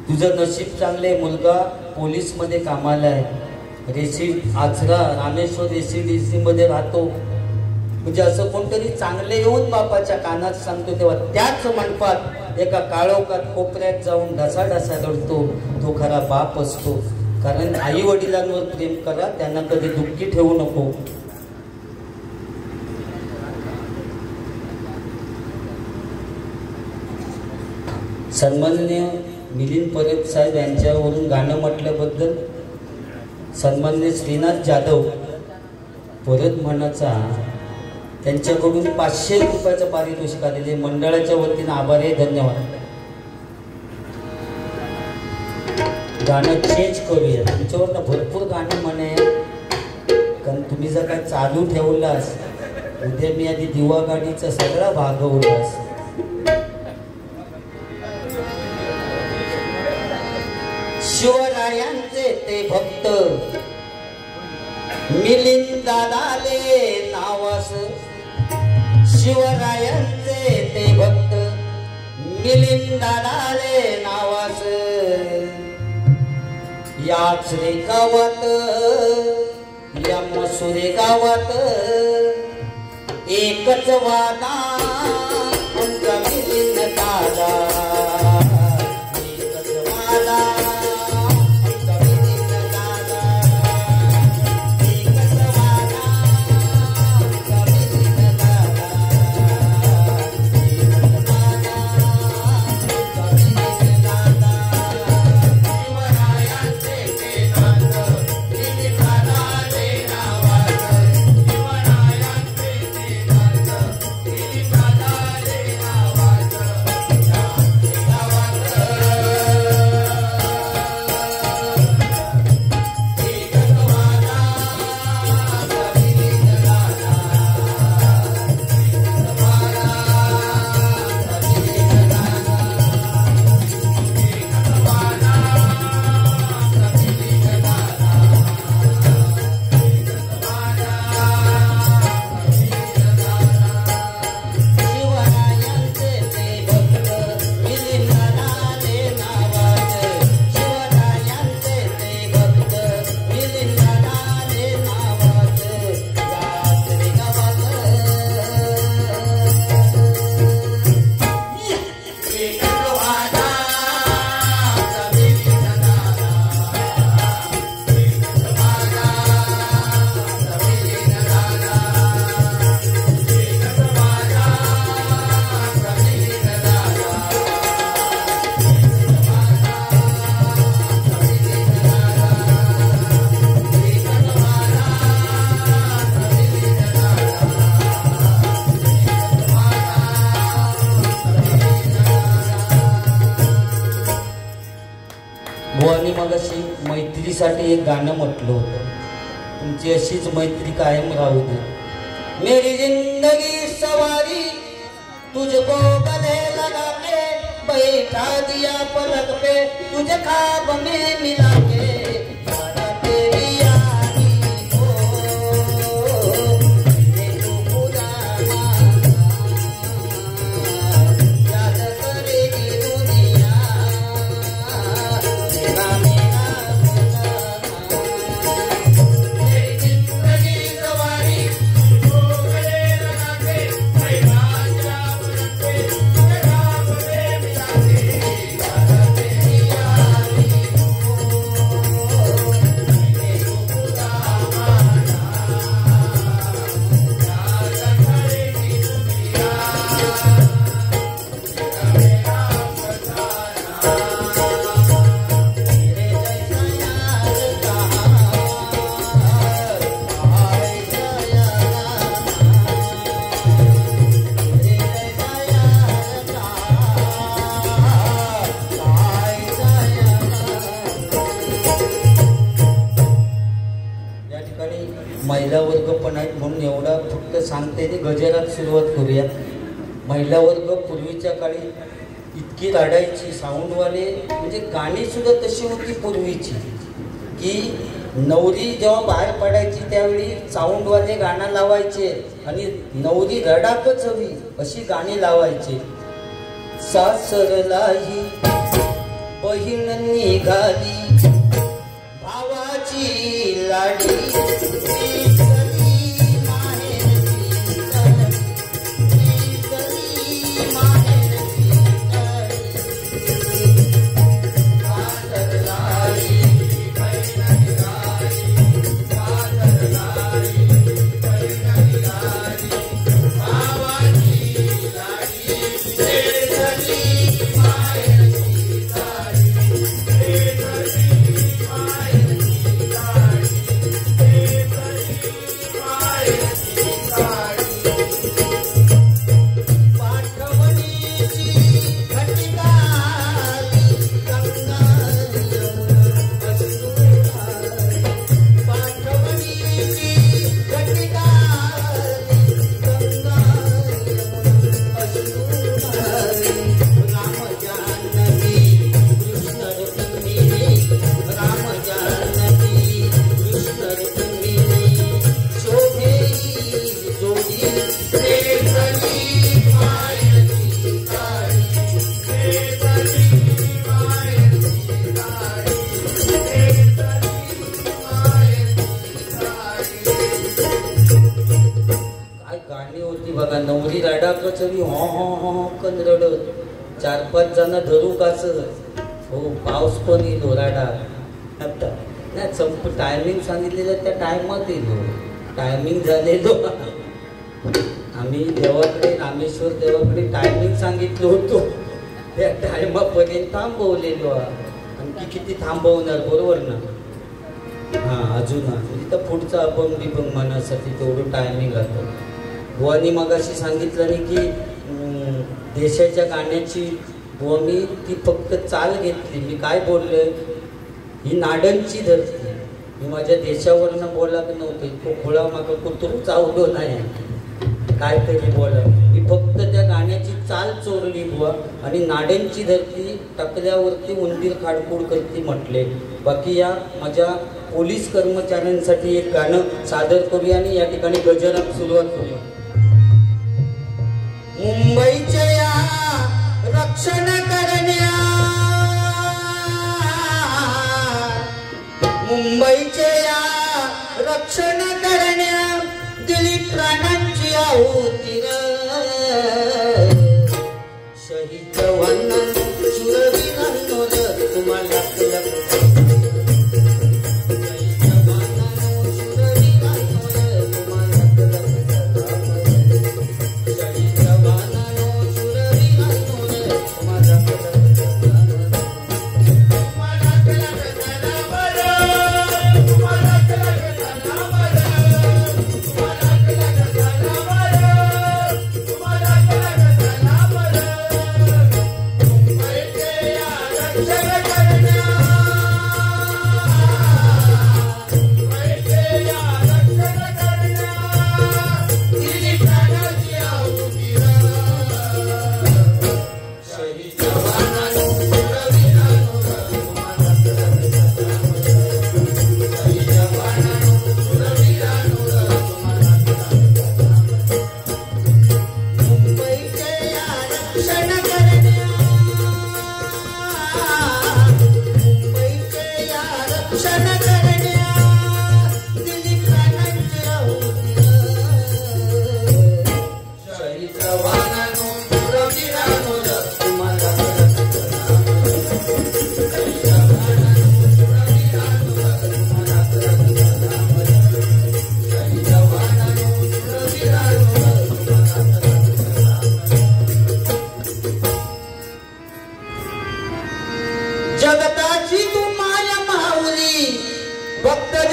तुझं नशीब चांगले, मुलगा पोलीस मध्ये कामाला आहे. आचरा रामेश्वर रेसिडेन्सी मध्ये राहतो. म्हणजे असं कोणतरी चांगले येऊन बापाच्या कानात सांगतो. तेव्हा त्याच मंडपात एका काळोखात कोपऱ्यात जाऊन ढसाढसा रडतो. तो खरा बाप असतो. कारण आई वडिलांवर प्रेम करा, त्यांना कधी दुःखी ठेवू नको. सन्माननीय मिलिंद परब साहेब यांच्यावरून गाणं म्हटल्याबद्दल सन्माननीय श्रीनाथ जाधव परत म्हणाचा त्यांच्याकडून 500 रुपयाचं पारितोषिक आलेले. मंडळाच्या वतीने आभार आहे. धन्यवाद. गाणं चेंज करूया. तुमच्यावर भरपूर गाणं म्हणे, कारण तुम्ही जर काय चालू ठेवलास उद्या मी आधी दिवा गाडीचा सगळा भागवलास. शिवरायांचे ते भक्त मिलिंद दादाले नावास. शिवरायांचे ते भक्त मिलिंद दादाले नावास. याच रे गावात या मसुरे गावात एकच वादा आमचा मिलिंद दादा. एकच वादा Thank you. बुवानी मगाशी मैत्रीसाठी एक गाणं म्हटलं होतं, तुमची अशीच मैत्री कायम राहू दे। मेरी जिंदगी सवारी तुझको गले लगा के बैठा दिया पलक पे, तुझे ख्वाब में मिला के महिला वर्ग पण आहेत म्हणून एवढा फक्त सांगते ते गजरात सुरुवात करूया। महिला वर्ग पूर्वीच्या काळी इतकी रडायची, साऊंडवाले म्हणजे गाणी सुद्धा तशी होती पूर्वीची की नवरी जेव्हा बाहेर पडायची त्यावेळी साऊंडवाले गाणं लावायचे आणि नवरी रडाकच हवी अशी गाणी लावायचे। सासरलाही बहीण निघाली भावाची लाडी, बघा नवरी रडाकच हवी हो हो हो कन रडत, 4-5 जण धरू काच हो, पाऊस पण येतो राडा आता नाही संप टायमिंग सांगितलेलं त्या टायमात येतो, टायमिंग झालेलो आम्ही देवाकडे रामेश्वर देवाकडे टायमिंग सांगितलं होतो त्या टायमापर्यंत थांबवलेलो, आणखी किती थांबवणार बरोबर ना। हां अजून तर पुढचा अभंग बिभंग मनासाठी तेवढं टायमिंग राहतं। बुवानी मगाशी सांगितलं नाही की देशाच्या गाण्याची बुवानी ती फक्त चाल घेतली, मी काय बोललोय ही नाडंची धरती, मी माझ्या देशावरनं बोलत नव्हते, तो खोळा मागं कुत्रू चावलो नाही काहीतरी बोला, मी फक्त त्या गाण्याची चाल चोरली बुवा आणि नाड्यांची धरती टाकल्यावरती उंदीर खाडकूड करती म्हटले। बाकी या माझ्या पोलीस कर्मचाऱ्यांसाठी एक गाणं सादर करूया आणि या ठिकाणी गजरात सुरुवात करूया। मुंबईच्या या रक्षण करण्या, मुंबईच्या या रक्षण करण्या दिली प्राणांची आहुती र, शहीद जवानांनो शूरवीरांनो तुम्हाला तुम्हाला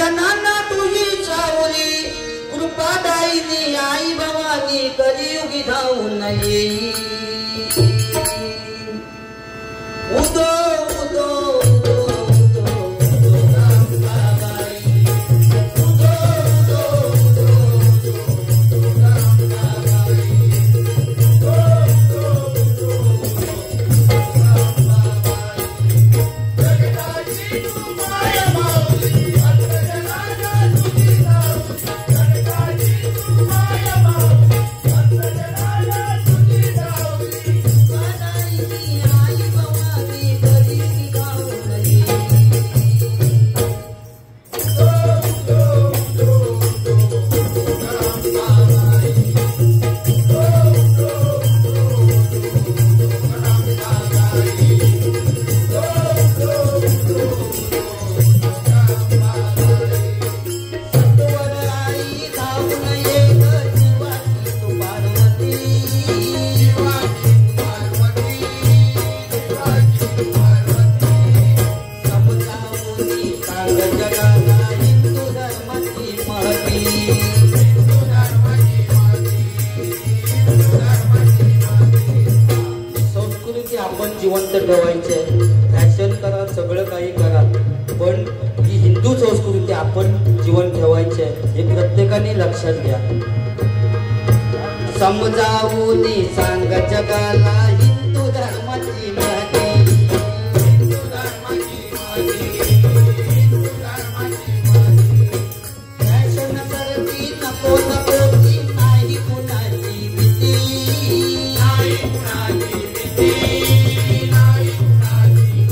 सगळ्यांना तुझी चावली कृपादायिनी आई भवानी कलियुगी धावू नये उदो उदो उदो उदो उदो रामबाबाई उदो उदो उदो उदो उदो रामबाबाई उदो उदो उदो उदो रामबाबाई जगदाची तू माया माऊली अंतजनाला तुझी धावली जगदाची तू माया माऊली अंतजनाला तुझी धावली कृपादायिनी आई भवानी कलियुगी धावू नये संस्कृती आपण जिवंत ठेवायचे फॅशन करा सगळं काही करा पण ही हिंदू संस्कृती आपण जीवन ठेवायचे हे प्रत्येकाने लक्षात घ्या समजावूनी सांग जगाला हिंदू धर्माची महती हिंदू धर्माची महती हिंदू धर्माची महती फॅशन करती नको नकोची नाही कुणाची भीती नाही कुणाची भीती नाही कुणाची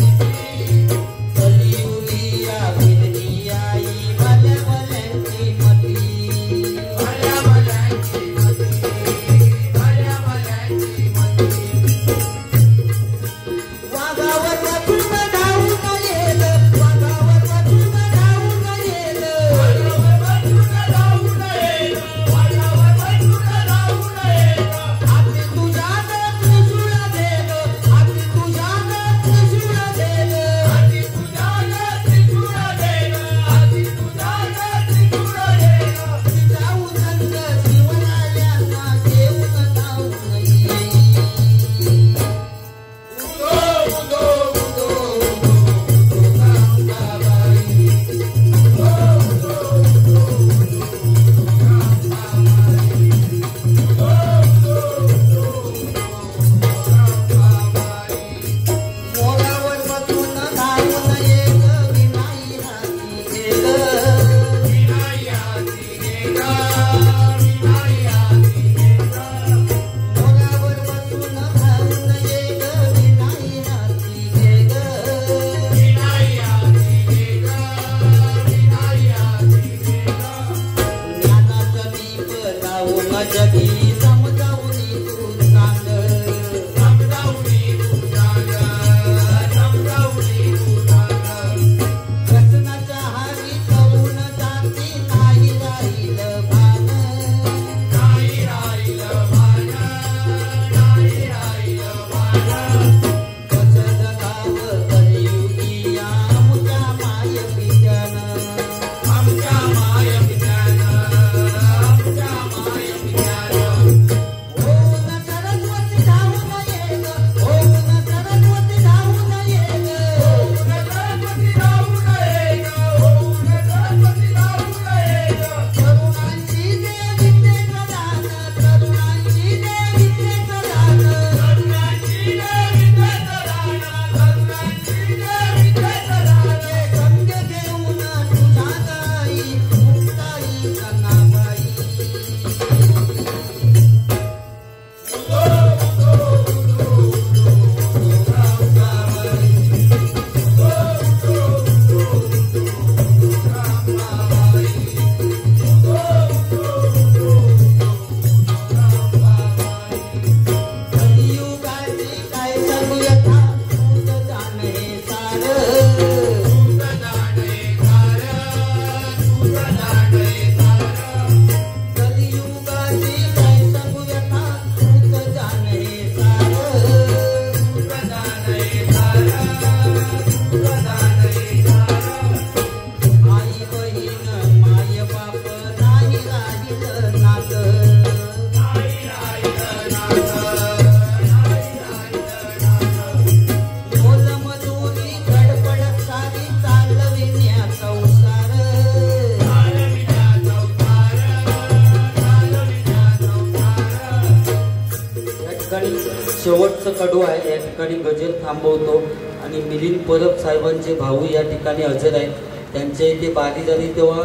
कडू आहे. या ठिकाणी गजर थांबवतो आणि मिलिंद परब साहेबांचे भाऊ या ठिकाणी हजर आहेत. त्यांच्या इथे बारी झाली तेव्हा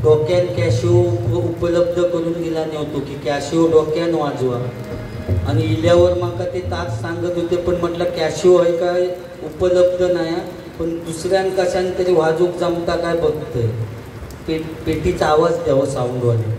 डोक्यान कॅशिओ उपलब्ध करून दिला नव्हतो की कॅशिओ डोक्यान वाजवा आणि इल्यावर माका ते ताच सांगत होते पण म्हटलं कॅशिओ आहे काय उपलब्ध नाही पण दुसऱ्यां कशाने तरी वाजूक जमता काय बघतोय. पेटीचा आवाज द्यावा साऊंडवाले.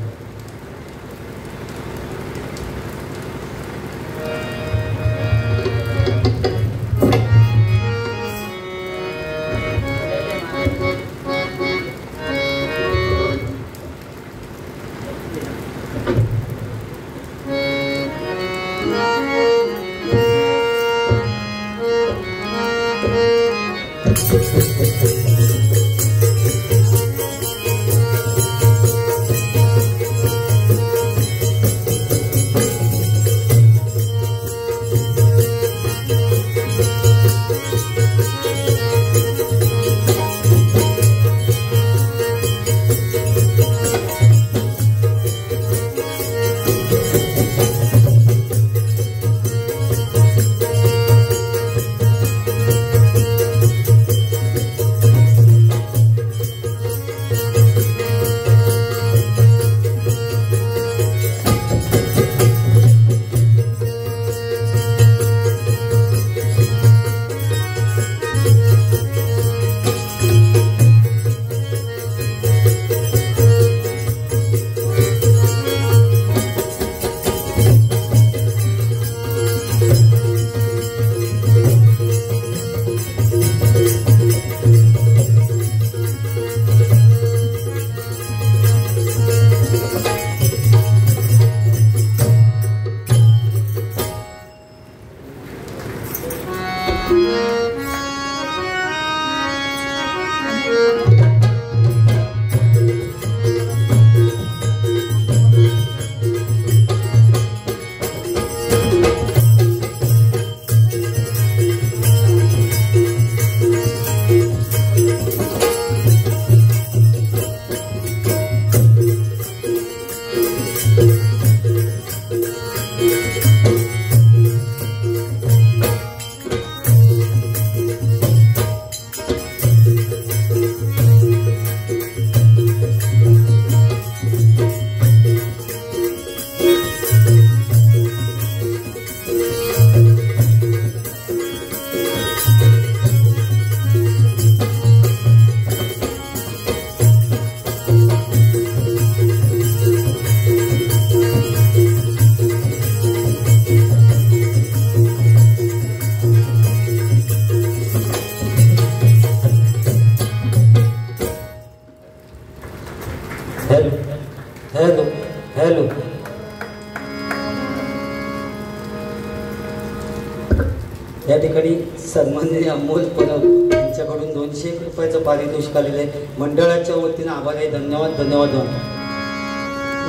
या ठिकाणी सन्माननीय अमोल परब यांच्याकडून 200 रुपयाचं पारितोषिक आलेलं आहे. मंडळाच्या वतीनं आभार आहे. धन्यवाद धन्यवाद.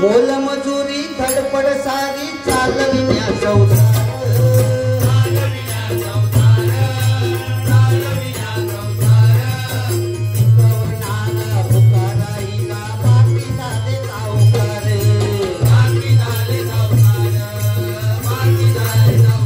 मोलमजुरी धडपड सारी चालविण्या संसार Bye.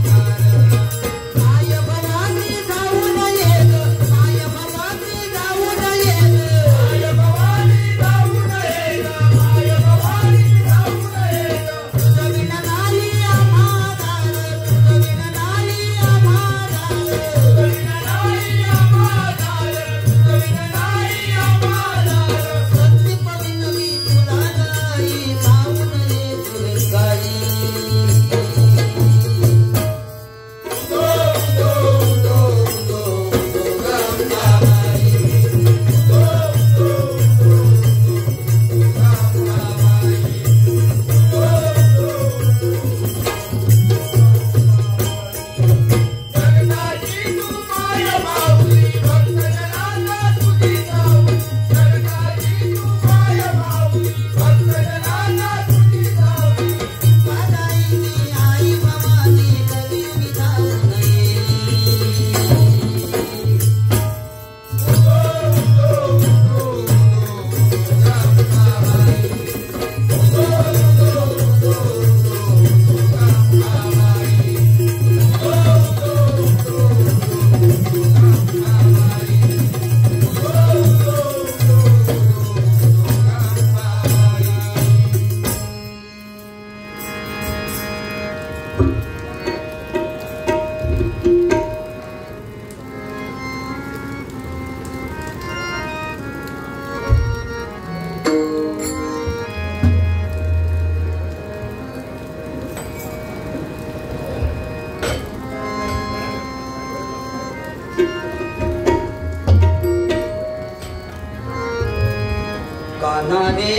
कान्हा रे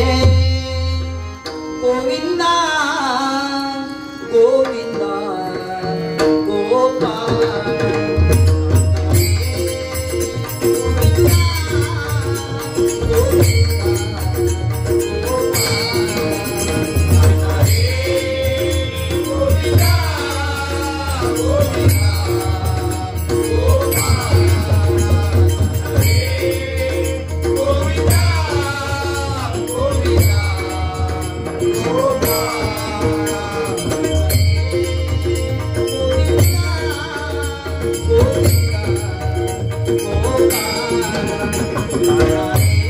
गोविंदा गोविंदा गोपाळ Bye.